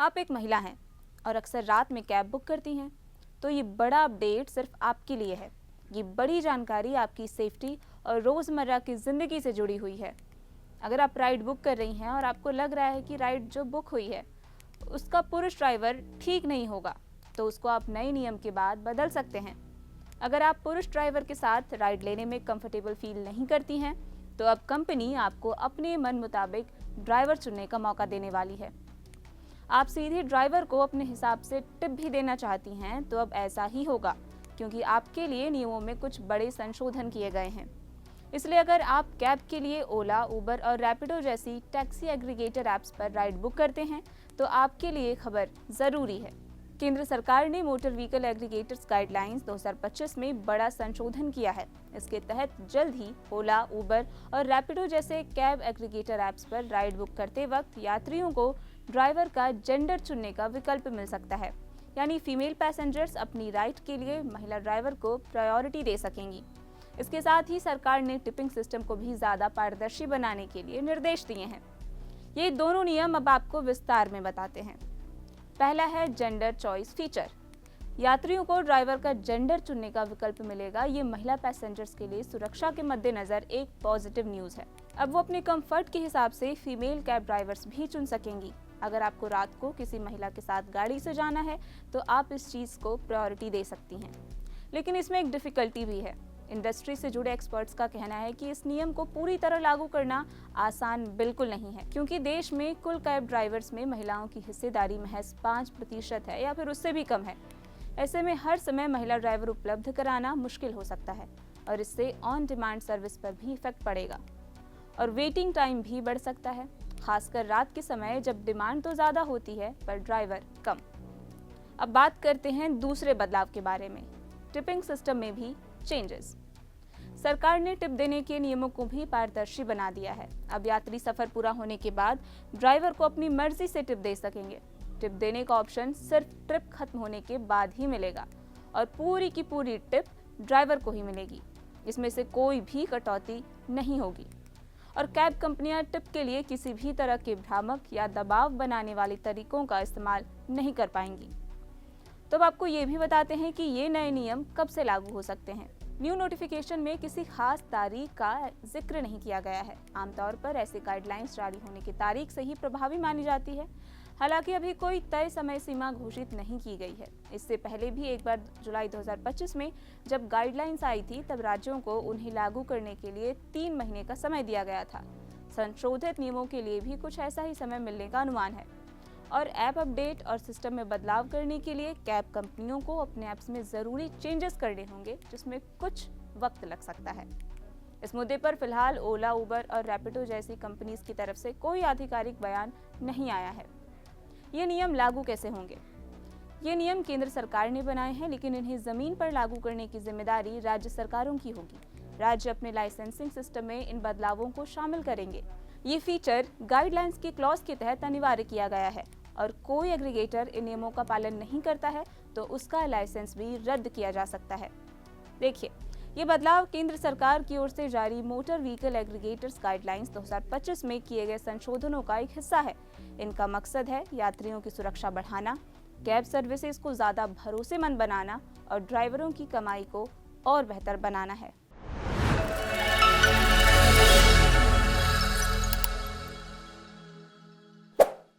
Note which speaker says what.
Speaker 1: आप एक महिला हैं और अक्सर रात में कैब बुक करती हैं, तो ये बड़ा अपडेट सिर्फ आपके लिए है। ये बड़ी जानकारी आपकी सेफ्टी और रोज़मर्रा की ज़िंदगी से जुड़ी हुई है। अगर आप राइड बुक कर रही हैं और आपको लग रहा है कि राइड जो बुक हुई है उसका पुरुष ड्राइवर ठीक नहीं होगा, तो उसको आप नए नियम के बाद बदल सकते हैं। अगर आप पुरुष ड्राइवर के साथ राइड लेने में कंफर्टेबल फील नहीं करती हैं, तो अब कंपनी आपको अपने मन मुताबिक ड्राइवर चुनने का मौका देने वाली है। आप सीधे ड्राइवर को अपने हिसाब से टिप भी देना चाहती हैं, तो अब ऐसा ही होगा, क्योंकि आपके लिए नियमों में कुछ बड़े संशोधन किए गए हैं। इसलिए अगर आप कैब के लिए ओला, उबर और रैपिडो जैसी टैक्सी एग्रीगेटर ऐप्स पर राइड बुक करते हैं, तो आपके लिए खबर ज़रूरी है। केंद्र सरकार ने मोटर व्हीकल एग्रीगेटर्स गाइडलाइंस 2025 में बड़ा संशोधन किया है। इसके तहत जल्द ही ओला, उबर और रैपिडो जैसे कैब एग्रीगेटर ऐप्स पर राइड बुक करते वक्त यात्रियों को ड्राइवर का जेंडर चुनने का विकल्प मिल सकता है। यानी फीमेल पैसेंजर्स अपनी राइड के लिए महिला ड्राइवर को प्रायोरिटी दे सकेंगी। इसके साथ ही सरकार ने टिपिंग सिस्टम को भी ज़्यादा पारदर्शी बनाने के लिए निर्देश दिए हैं। ये दोनों नियम अब आपको विस्तार में बताते हैं। पहला है जेंडर चॉइस फीचर। यात्रियों को ड्राइवर का जेंडर चुनने का विकल्प मिलेगा। ये महिला पैसेंजर्स के लिए सुरक्षा के मद्देनजर एक पॉजिटिव न्यूज़ है। अब वो अपने कंफर्ट के हिसाब से फीमेल कैब ड्राइवर्स भी चुन सकेंगी। अगर आपको रात को किसी महिला के साथ गाड़ी से जाना है, तो आप इस चीज़ को प्रायोरिटी दे सकती हैं। लेकिन इसमें एक डिफ़िकल्टी भी है। इंडस्ट्री से जुड़े एक्सपर्ट्स का कहना है कि इस नियम को पूरी तरह लागू करना आसान बिल्कुल नहीं है, क्योंकि देश में कुल कैब ड्राइवर्स में महिलाओं की हिस्सेदारी महज 5% है या फिर उससे भी कम है। ऐसे में हर समय महिला ड्राइवर उपलब्ध कराना मुश्किल हो सकता है और इससे ऑन डिमांड सर्विस पर भी इफेक्ट पड़ेगा और वेटिंग टाइम भी बढ़ सकता है, खासकर रात के समय जब डिमांड तो ज़्यादा होती है पर ड्राइवर कम। अब बात करते हैं दूसरे बदलाव के बारे में। टिपिंग सिस्टम में भी चेंजेस। सरकार ने टिप देने के नियमों को भी पारदर्शी बना दिया है। अब यात्री सफर पूरा होने के बाद ड्राइवर को अपनी मर्जी से टिप दे सकेंगे। टिप देने का ऑप्शन सिर्फ ट्रिप खत्म होने के बाद ही मिलेगा और पूरी की पूरी टिप ड्राइवर को ही मिलेगी। इसमें से कोई भी कटौती नहीं होगी और कैब कंपनियां टिप के लिए किसी भी तरह के भ्रामक या दबाव बनाने वाले तरीकों का इस्तेमाल नहीं कर पाएंगी। तो अब आपको ये भी बताते हैं कि ये नए नियम कब से लागू हो सकते हैं। न्यू नोटिफिकेशन में किसी खास तारीख का जिक्र नहीं किया गया है। आमतौर पर ऐसे गाइडलाइंस जारी होने की तारीख से ही प्रभावी मानी जाती है। हालांकि अभी कोई तय समय सीमा घोषित नहीं की गई है। इससे पहले भी एक बार जुलाई 2025 में जब गाइडलाइंस आई थी, तब राज्यों को उन्हें लागू करने के लिए 3 महीने का समय दिया गया था। संशोधित नियमों के लिए भी कुछ ऐसा ही समय मिलने का अनुमान है और ऐप अपडेट और सिस्टम में बदलाव करने के लिए कैब कंपनियों को अपने ऐप्स में ज़रूरी चेंजेस करने होंगे, जिसमें कुछ वक्त लग सकता है। इस मुद्दे पर फिलहाल ओला, उबर और रैपिडो जैसी कंपनीज की तरफ से कोई आधिकारिक बयान नहीं आया है। ये नियम लागू कैसे होंगे? ये नियम केंद्र सरकार ने बनाए हैं, लेकिन इन्हें ज़मीन पर लागू करने की जिम्मेदारी राज्य सरकारों की होगी। राज्य अपने लाइसेंसिंग सिस्टम में इन बदलावों को शामिल करेंगे। ये फीचर गाइडलाइंस के क्लॉज के तहत अनिवार्य किया गया है और कोई एग्रीगेटर इन नियमों का पालन नहीं करता है तो उसका लाइसेंस भी रद्द किया जा सकता है। देखिए, ये बदलाव केंद्र सरकार की ओर से जारी मोटर व्हीकल एग्रीगेटर्स गाइडलाइंस 2025 में किए गए संशोधनों का एक हिस्सा है। इनका मकसद है यात्रियों की सुरक्षा बढ़ाना, कैब सर्विसेज को ज़्यादा भरोसेमंद बनाना और ड्राइवरों की कमाई को और बेहतर बनाना है।